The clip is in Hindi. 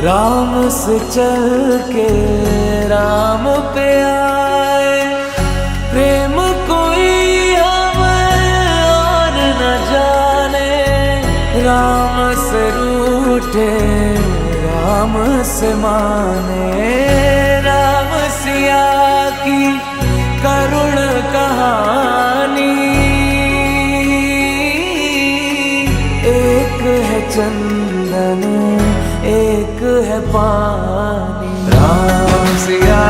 राम से चल के राम पे आए, प्रेम कोई हमें और न जाने। राम से रूठे राम से माने, राम सिया की करुण कहानी। एक है चंदन एक है पानी, राम सिया